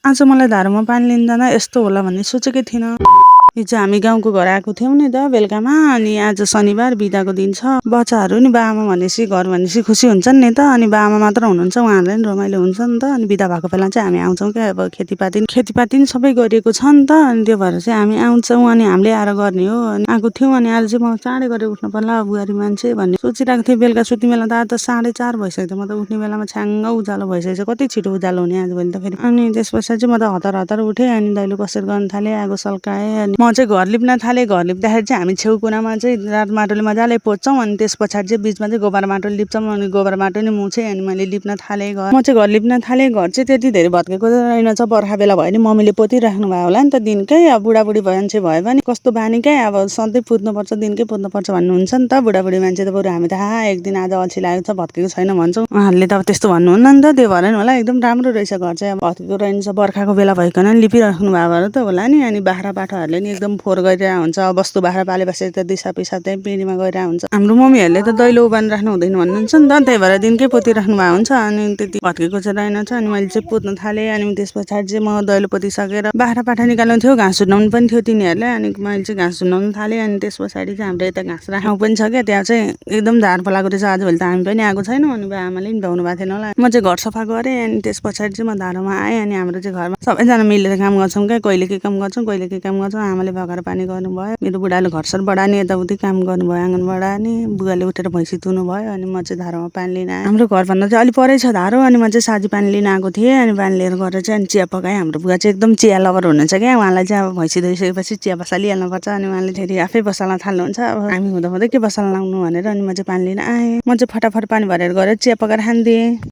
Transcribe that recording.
आज मलाई धारोमा पानी लिन जाँदा यस्तो होला भन्ने सोचेकै थिइनँ। हिजो हामी गाउँको घर आएको थियौँ नि त बेलुकामा। अनि आज शनिबार बिदाको दिन छ। बच्चाहरू नि बाआमा भनेपछि घर भनेपछि खुसी हुन्छन् नि त। अनि बाआमा मात्र हुनुहुन्छ, उहाँहरूलाई नि रमाइलो हुन्छ नि त। अनि बिदा भएको बेला चाहिँ हामी आउँछौँ क्या। अब खेतीपाती नि सबै गरिएको छ नि त। अनि त्यो भएर चाहिँ हामी आउँछौँ अनि हामीले आएर गर्ने हो। अनि आएको थियौँ अनि आज चाहिँ म चाँडै गरेर उठ्नु पर्ला बुहारी मान्छे भन्ने सोचिरहेको थिएँ। बेलुका सुत्ने बेला त 4:30 भइसक्यो। म त उठ्ने बेलामा छ्याङ्ग उज्यालो भइसकेछ। कति छिटो उज्यालो हुने आजभोलि त फेरि। अनि त्यस पछाडि चाहिँ म त हतार हतार उठेँ। अनि दैलो कसेर गर्न थालेँ, आगो सल्काएँ। अनि म चाहिँ घर लिप्न थालेँ। घर लिप्दाखेरि चाहिँ हामी छेउ कुनामा चाहिँ रात माटोले मजाले पोच्छौँ। अनि त्यस पछाडि चाहिँ बिचमा चाहिँ गोबर माटोले लिप्छौँ। अनि गोबर माटो नि मुछेँ। अनि मैले लिप्न थालेँ घर। म चाहिँ घर लिप्न थालेँ। घर चाहिँ त्यति धेरै भत्केको रहेनछ। बर्खा बेला भयो नि मम्मीले पोतिराख्नु भयो होला नि त दिनकै। अब बुढाबुढी मान्छे भए पनि कस्तो बानी क्या, अब सधैँ पुत्नुपर्छ, दिनकै पुत्नुपर्छ भन्नुहुन्छ नि त बुढाबुढी मान्छे त। बरु हामी त एक दिन आज अल्छी लागेको छ भत्केको छैन भन्छौँ। उहाँहरूले त अब त्यस्तो भन्नुहुन्न नि त। त्यो भएर नि होला एकदम राम्रो रहेछ घर चाहिँ। अब भत्केको रहेनछ। बर्खाको बेला भइकन लिपिराख्नु भयो भएर त होला नि। अनि बाख्रा पाठाहरूले नि एकदम फोहोर गरिरहेको हुन्छ। बस्तु बाख्रा पालेपछि त दिसा पिसाब चाहिँ पिँढीमा गइरहेको हुन्छ। हाम्रो मम्मीहरूले त दैलो उबान राख्नु हुँदैन भन्नुहुन्छ नि त। त्यही भएर दिनकै पोतिराख्नु भएको हुन्छ। अनि त्यति भत्केको चाहिँ रहेनछ। अनि मैले चाहिँ पुत्न थालेँ। अनि त्यस पछाडि चाहिँ म दैलो पोतिसकेर बाख्रा पाठा निकाल्नु थियो, घाँस झुन्डाउनु पनि थियो तिनीहरूलाई। अनि मैले चाहिँ घाँस झुन्डाउनु थालेँ। अनि त्यस पछाडि चाहिँ हाम्रो यता घाँस राख्नु पनि छ क्या। त्यहाँ चाहिँ एकदम झार पलाएको रहेछ। आजभोलि त हामी पनि आएको छैनौँ। अनि आमाले पनि भ्याउनु भएको थिएन होला। म चाहिँ घर सफा गरेँ। अनि त्यस पछाडि चाहिँ म धारोमा आएँ। अनि हाम्रो चाहिँ घरमा सबैजना मिलेर काम गर्छौँ क्या। कहिले के काम गर्छौँ, कहिले के काम गर्छौँ। आमाले भगाएर पानी गर्नुभयो, मेरो बुढाले घरसर बढार्ने यताउति काम गर्नुभयो, आँगन बढार्ने। बुवाले उठेर भैँसी दुहुनुभयो। अनि म चाहिँ धारोमा पानी लिन आएँ। हाम्रो घरभन्दा चाहिँ अलिक परै छ धारो। अनि म चाहिँ साँझी पानी लिन आएको थिएँ। अनि पानी लिएर गएर चाहिँ अनि चिया पकाएँ। हाम्रो बुवा चाहिँ एकदम चिया लभर हुनुहुन्छ क्या। उहाँलाई चाहिँ अब भैँसी दुहिसकेपछि चिया बसालिहाल्नुपर्छ। अनि उहाँले फेरि आफै बसाल्न थाल्नुहुन्छ। अब हामी हुँदा हुँदै के बसाल्न लाउनु भनेर अनि म चाहिँ पानी लिन आएँ। म चाहिँ फटाफट पानी भरेर गएर चिया पकाएर खानिदिएँ।